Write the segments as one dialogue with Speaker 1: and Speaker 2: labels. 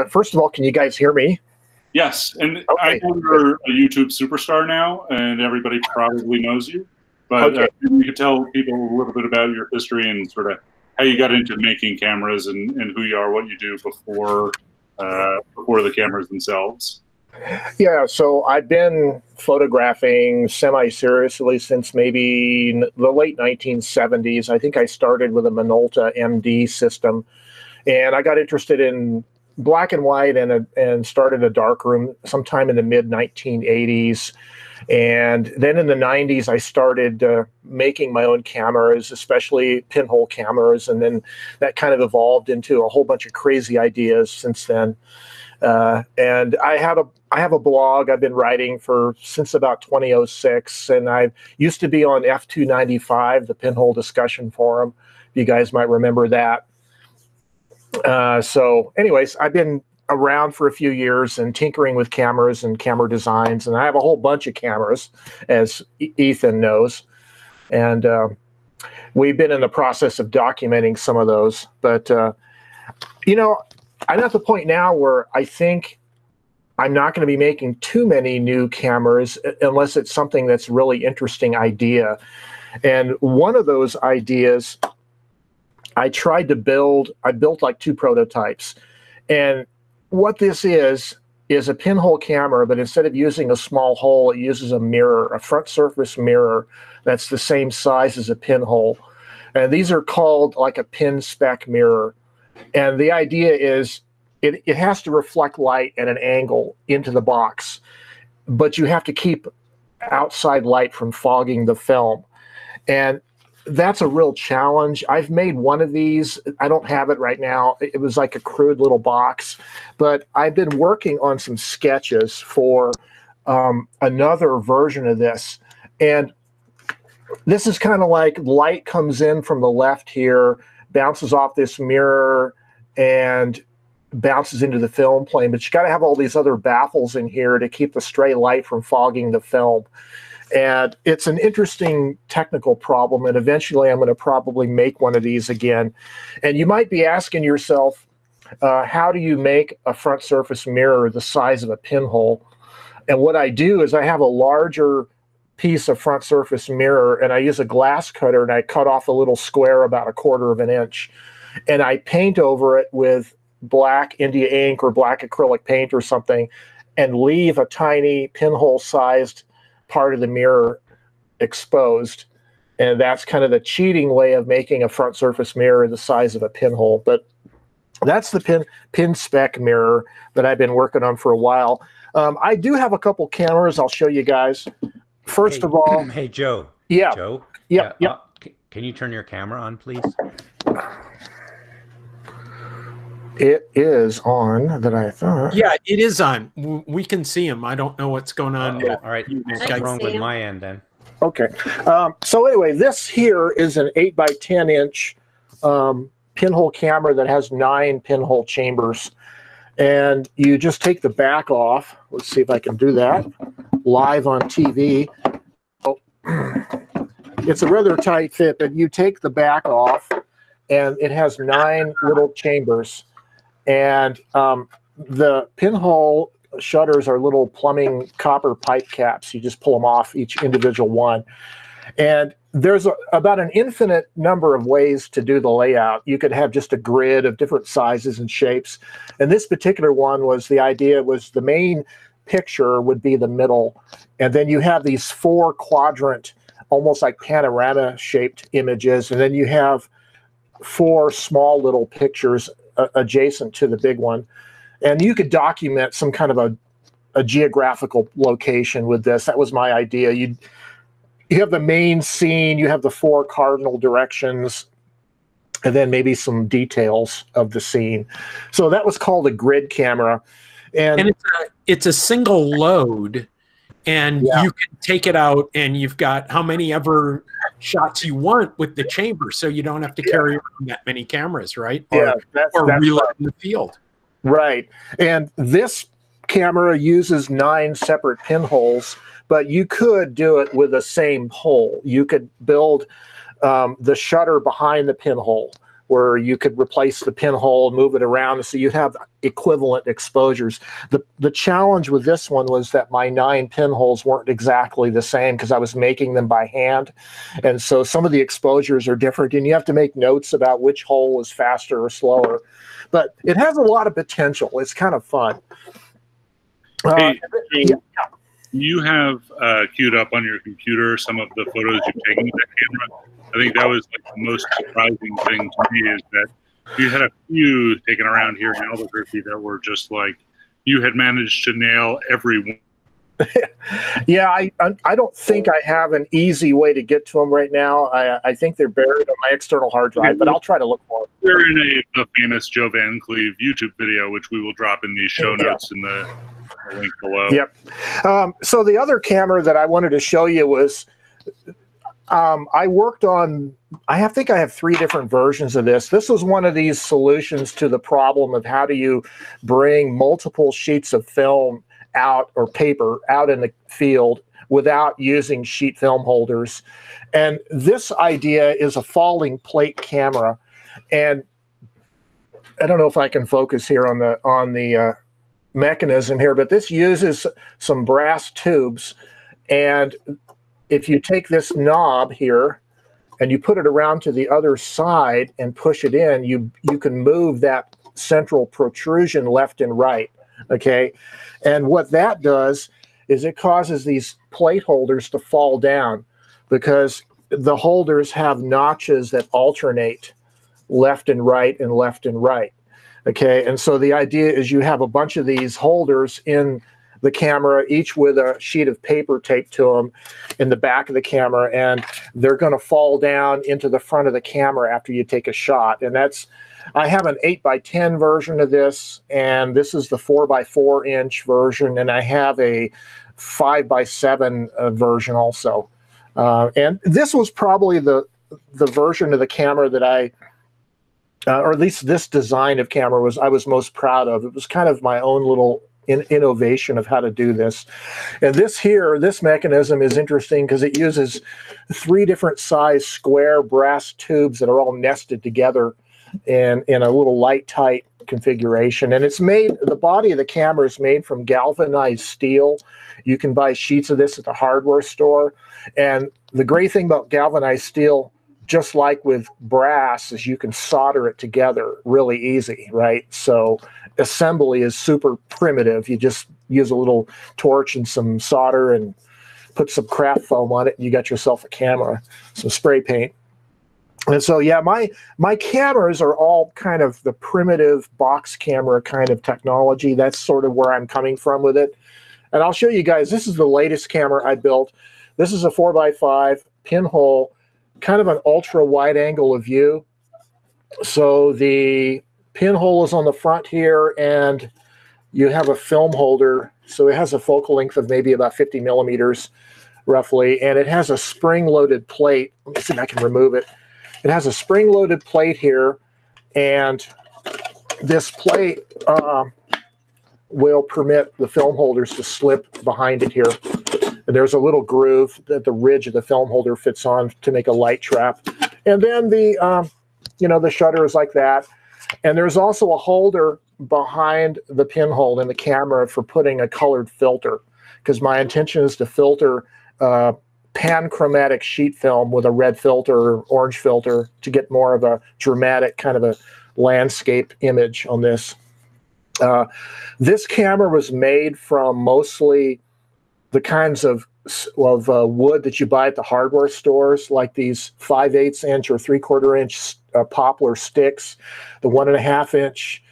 Speaker 1: First of all, can you guys hear me?
Speaker 2: Yes, and
Speaker 1: Okay.
Speaker 2: I know you're a YouTube superstar now, and everybody probably knows you. But you could tell people a little bit about your history and sort of how you got into making cameras and who you are, what you do before the cameras themselves.
Speaker 1: Yeah, so I've been photographing semi-seriously since maybe the late 1970s. I think I started with a Minolta MD system, and I got interested in black and white and started a darkroom sometime in the mid-1980s. And then in the 90s, I started making my own cameras, especially pinhole cameras, and then that kind of evolved into a whole bunch of crazy ideas since then. And I have a blog I've been writing since about 2006, and I used to be on F295, the Pinhole discussion forum. You guys might remember that. So anyways, I've been around for a few years and tinkering with cameras and camera designs, and I have a whole bunch of cameras, as Ethan knows. And we've been in the process of documenting some of those. But, you know, I'm at the point now where I think I'm not going to be making too many new cameras unless it's something that's really interesting idea. And one of those ideas I built like 2 prototypes. And what this is a pinhole camera, but instead of using a small hole, it uses a mirror, a front surface mirror that's the same size as a pinhole. And these are called like a pin spec mirror. And the idea is it has to reflect light at an angle into the box, but you have to keep outside light from fogging the film. And that's a real challenge. I've made one of these. I don't have it right now. It was like a crude little box, but I've been working on some sketches for another version of this. And this is kind of like light comes in from the left here, bounces off this mirror, and bounces into the film plane. But you got to have all these other baffles in here to keep the stray light from fogging the film. And it's an interesting technical problem, and eventually I'm going to probably make one of these again. And you might be asking yourself, how do you make a front surface mirror the size of a pinhole? And what I do is I have a larger piece of front surface mirror, and I use a glass cutter, and I cut off a little square about 1/4 of an inch. And I paint over it with black India ink or black acrylic paint or something, and leave a tiny pinhole-sized part of the mirror exposed. And that's kind of the cheating way of making a front surface mirror the size of a pinhole. But that's the pin spec mirror that I've been working on for a while. I do have a couple cameras I'll show you guys. First of all,
Speaker 3: hey Joe.
Speaker 1: Yeah.
Speaker 3: Joe.
Speaker 1: Yeah.
Speaker 3: Can you turn your camera on, please?
Speaker 1: It is on, that I thought.
Speaker 4: Yeah, it is on. We can see him. I don't know what's going on.
Speaker 3: All right. What's wrong with my end then?
Speaker 1: Okay. So anyway, this here is an 8 by 10 inch pinhole camera that has 9 pinhole chambers. And you just take the back off. Let's see if I can do that live on TV. Oh, it's a rather tight fit, but you take the back off, and it has 9 little chambers. And the pinhole shutters are little plumbing copper pipe caps. You just pull them off, each individual one. And there's about an infinite number of ways to do the layout. You could have just a grid of different sizes and shapes. And this particular one was, the idea was the main picture would be the middle. And then you have these 4 quadrant, almost like panorama shaped images. And then you have 4 small little pictures adjacent to the big one. And you could document some kind of a geographical location with this. That was my idea. You have the main scene, you have the 4 cardinal directions, and then maybe some details of the scene. So that was called a grid camera. And
Speaker 4: it's a single load, and you can take it out, and you've got how many ever shots you want with the chamber, so you don't have to carry around that many cameras, right? Or reload in the field. Right.
Speaker 1: And this camera uses 9 separate pinholes, but you could do it with the same hole. You could build the shutter behind the pinhole. where you could replace the pinhole, move it around, so you have equivalent exposures. The challenge with this one was that my 9 pinholes weren't exactly the same because I was making them by hand, and so some of the exposures are different, and you have to make notes about which hole is faster or slower. But it has a lot of potential. It's kind of fun.
Speaker 2: Hey, you have queued up on your computer some of the photos you've taken with that camera. I think that was like the most surprising thing to me is that you had a few taken around here in Albuquerque that were just like you had managed to nail every one.
Speaker 1: Yeah, I don't think I have an easy way to get to them right now. I think they're buried on my external hard drive, but I'll try to look for them.
Speaker 2: They're in the famous Joe Van Cleave YouTube video, which we will drop in the show notes in the link below.
Speaker 1: Yep. So the other camera that I wanted to show you was I worked on, I think I have 3 different versions of this. This was one of these solutions to the problem of how do you bring multiple sheets of film out or paper out in the field without using sheet film holders. And this idea is a falling plate camera. And I don't know if I can focus here on the mechanism here, but this uses some brass tubes, and if you take this knob here and you put it around to the other side and push it in, you can move that central protrusion left and right. Okay, and what that does is it causes these plate holders to fall down because the holders have notches that alternate left and right and left and right. Okay, and so the idea is you have a bunch of these holders in the camera, each with a sheet of paper taped to them in the back of the camera, and they're going to fall down into the front of the camera after you take a shot. And that's, I have an 8x10 version of this, and this is the 4x4 inch version, and I have a 5x7 version also. And this was probably the version of the camera that I or at least this design of camera I was most proud of. It was kind of my own little innovation of how to do this. And this mechanism is interesting because it uses 3 different size square brass tubes that are all nested together in a little light tight configuration. And it's made, the body of the camera is made from galvanized steel. You can buy sheets of this at the hardware store. And the great thing about galvanized steel, just like with brass, is you can solder it together really easy, right? So assembly is super primitive. You just use a little torch and some solder and put some craft foam on it, and you got yourself a camera, some spray paint. And so, yeah, my cameras are all kind of the primitive box camera kind of technology. That's sort of where I'm coming from with it. And I'll show you guys, this is the latest camera I built. This is a 4x5 pinhole, kind of an ultra wide angle of view. So the pinhole is on the front here, and you have a film holder. So it has a focal length of maybe about 50 millimeters roughly, and it has a spring-loaded plate. Let me see if I can remove it. It has a spring-loaded plate here, and this plate will permit the film holders to slip behind it here. And there's a little groove that the ridge of the film holder fits on to make a light trap. And then the, the shutter is like that. And there's also a holder behind the pinhole in the camera for putting a colored filter, because my intention is to filter panchromatic sheet film with a red filter or orange filter to get more of a dramatic kind of a landscape image on this. This camera was made from mostly the kinds of wood that you buy at the hardware stores, like these 5/8 inch or 3/4 inch poplar sticks, the 1.5 inch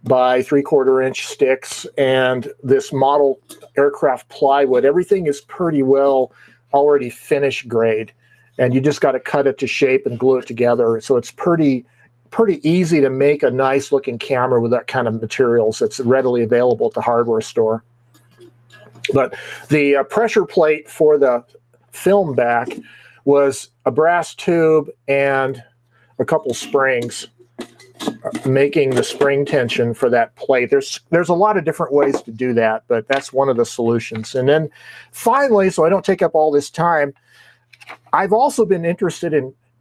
Speaker 1: by 3/4 inch sticks, and this model aircraft plywood. Everything is pretty well already finished grade, and you just got to cut it to shape and glue it together. So it's pretty easy to make a nice looking camera with that kind of materials that's readily available at the hardware store. But the pressure plate for the film back was a brass tube and a couple springs, making the spring tension for that plate. There's a lot of different ways to do that, but that's one of the solutions. And then finally, so I don't take up all this time, I've also been interested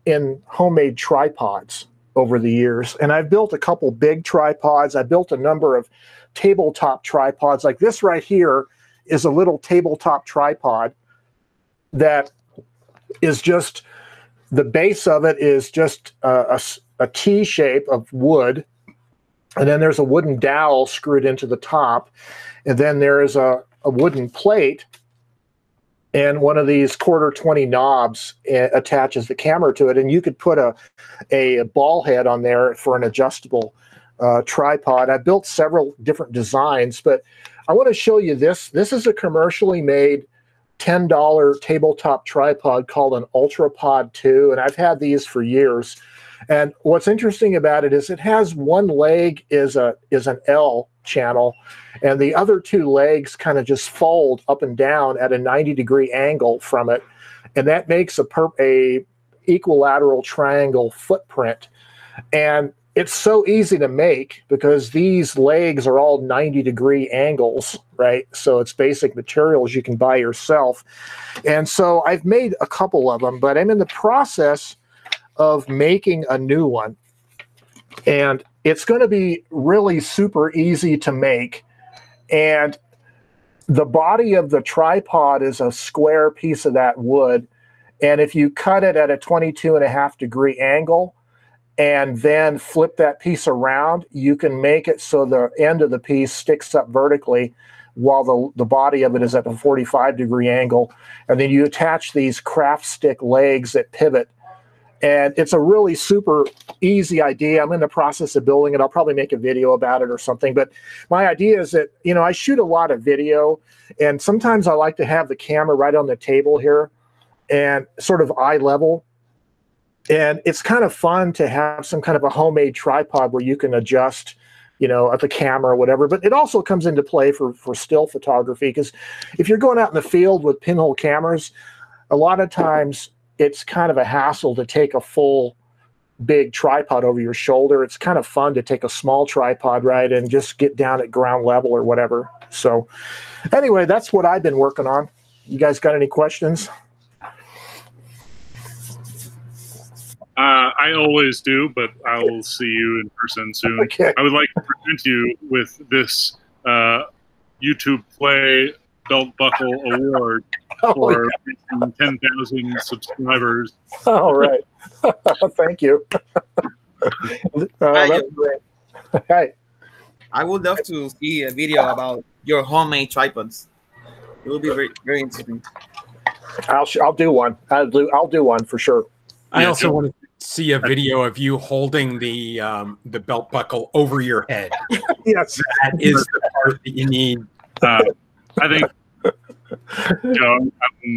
Speaker 1: in homemade tripods. over the years. And I've built a couple big tripods. I built a number of tabletop tripods. Like this right here is a little tabletop tripod that is just, the base of it is just a T shape of wood. And then there's a wooden dowel screwed into the top. And then there is a wooden plate, and one of these 1/4-20 knobs attaches the camera to it. And you could put a ball head on there for an adjustable tripod. I built several different designs, but I want to show you this. This is a commercially made $10 tabletop tripod called an UltraPod 2, and I've had these for years. And what's interesting about it is it has one leg is an L channel, and the other two legs kind of just fold up and down at a 90-degree angle from it, and that makes a equilateral triangle footprint. And it's so easy to make because these legs are all 90-degree angles, right? So it's basic materials you can buy yourself. And so I've made a couple of them, but I'm in the process of making a new one. And it's going to be really super easy to make. And the body of the tripod is a square piece of that wood. And if you cut it at a 22.5-degree angle, and then flip that piece around, you can make it so the end of the piece sticks up vertically while the body of it is at a 45-degree angle. And then you attach these craft stick legs that pivot. And it's a really super easy idea. I'm in the process of building it. I'll probably make a video about it or something. But my idea is that, you know, I shoot a lot of video, and sometimes I like to have the camera right on the table here and sort of eye level. And it's kind of fun to have some kind of a homemade tripod where you can adjust, you know, at the camera or whatever. But it also comes into play for still photography, because if you're going out in the field with pinhole cameras, a lot of times it's kind of a hassle to take a full big tripod over your shoulder. It's kind of fun to take a small tripod, right, and just get down at ground level or whatever. So anyway, that's what I've been working on. You guys got any questions?
Speaker 2: I always do, but I will see you in person soon.
Speaker 1: Okay.
Speaker 2: I would like to present you with this YouTube Play Belt Buckle Award for 10,000 subscribers.
Speaker 1: All right. Thank you. That's great. Hey.
Speaker 5: I would love to see a video about your homemade tripods. It will be very, very interesting.
Speaker 1: I'll do one. I'll do one for sure.
Speaker 4: I also want to see a video of you holding the belt buckle over your head.
Speaker 1: Yes,
Speaker 4: that is the part that you need.
Speaker 2: I think,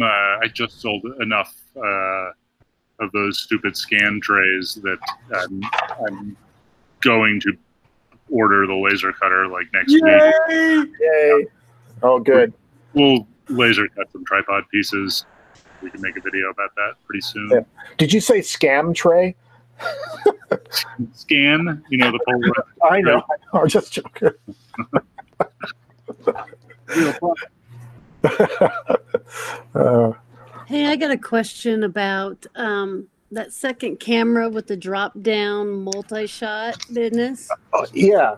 Speaker 2: I just sold enough of those stupid scan trays that I'm going to order the laser cutter like next week.
Speaker 1: Yay! Oh, good.
Speaker 2: We'll laser cut some tripod pieces. We can make a video about that pretty soon.
Speaker 1: Yeah. Did you say scam tray?
Speaker 2: Scan, you know, the Polaroid.
Speaker 1: I know. I'm just joking.
Speaker 6: Hey, I got a question about that second camera with the drop-down multi-shot business.
Speaker 1: Yeah.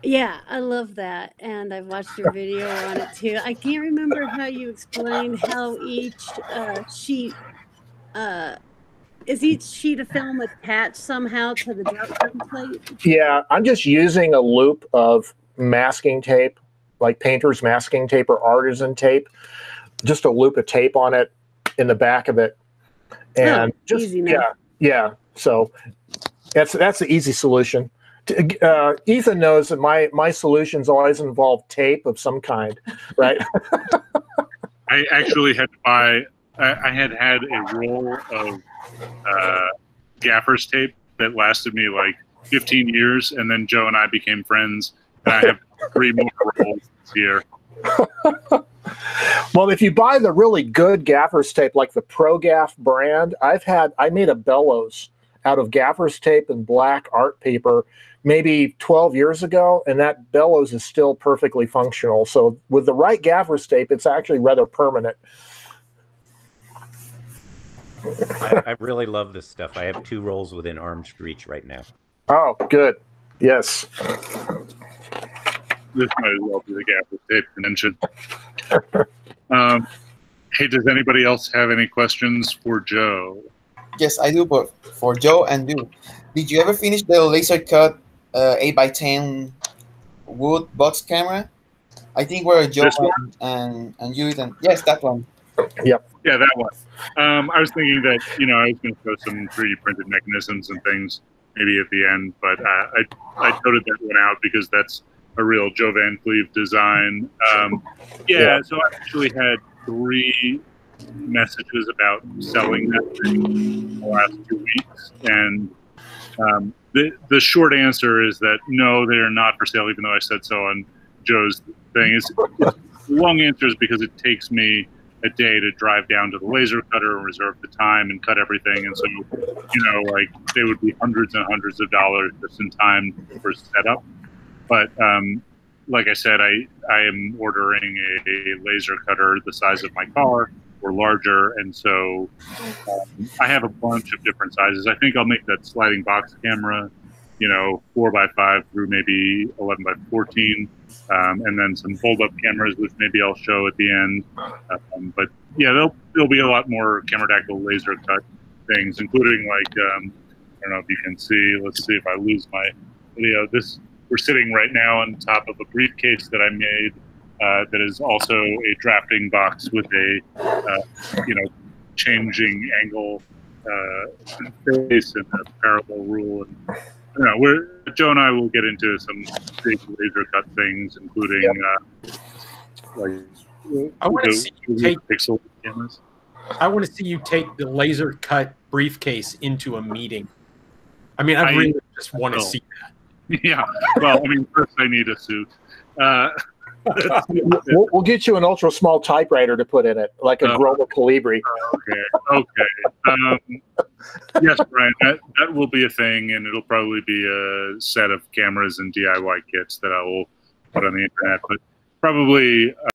Speaker 6: Yeah, I love that, and I've watched your video on it too. I can't remember how you explained how each sheet is each sheet of film attached somehow to the drop-down plate?
Speaker 1: Yeah, I'm just using a loop of masking tape, like painter's masking tape or artisan tape, just a loop of tape on it in the back of it, and just
Speaker 6: easy now.
Speaker 1: yeah. So that's the easy solution. Ethan knows that my solutions always involve tape of some kind, right?
Speaker 2: I actually had to buy. I had a roll of gaffer's tape that lasted me like 15 years, and then Joe and I became friends, and I have 3 more rolls this year.
Speaker 1: Well, if you buy the really good gaffer's tape, like the ProGaff brand, I made a bellows out of gaffer's tape and black art paper maybe 12 years ago, and that bellows is still perfectly functional. So with the right gaffer's tape, it's actually rather permanent.
Speaker 3: I really love this stuff. I have 2 rolls within arm's reach right now.
Speaker 1: Oh, good. Yes.
Speaker 2: This might as well be the gaffer tape convention. Hey, does anybody else have any questions for Joe?
Speaker 5: Yes, I do, but for Joe and you, did you ever finish the laser cut 8x10 wood box camera? I think where Joe and you then. Yes, that one.
Speaker 1: Yep.
Speaker 2: Yeah, that one. I was thinking that, you know, I was going to throw some 3D printed mechanisms and things maybe at the end, but I toted that one out because that's a real Joe Van Cleave design. So I actually had 3 messages about selling that thing in the last 2 weeks, and the short answer is that no, they are not for sale, even though I said so on Joe's thing. The long answer is because it takes me a day to drive down to the laser cutter and reserve the time and cut everything, and so, you know, like, they would be hundreds and hundreds of dollars just in time for setup. But like I said, I am ordering a laser cutter the size of my car or larger, and so I have a bunch of different sizes. I think I'll make that sliding box camera, you know, 4x5 through maybe 11x14, and then some fold-up cameras, which maybe I'll show at the end. But yeah, there'll be a lot more Cameradactyl laser cut things, including, like, I don't know if you can see. Let's see if I lose my video. We're sitting right now on top of a briefcase that I made that is also a drafting box with a, you know, changing angle face and a parallel rule. And, you know, Joe and I will get into some big laser cut things, including like
Speaker 4: I want to see you take
Speaker 2: pixel cameras.
Speaker 4: I want to see you take the laser cut briefcase into a meeting. I mean, I really just want to see that.
Speaker 2: Yeah. Well, I mean, first I need a suit.
Speaker 1: We'll get you an ultra small typewriter to put in it, like a Groma Calibri.
Speaker 2: Okay. Yes, Brian, that will be a thing, and it'll probably be a set of cameras and DIY kits that I will put on the internet. But probably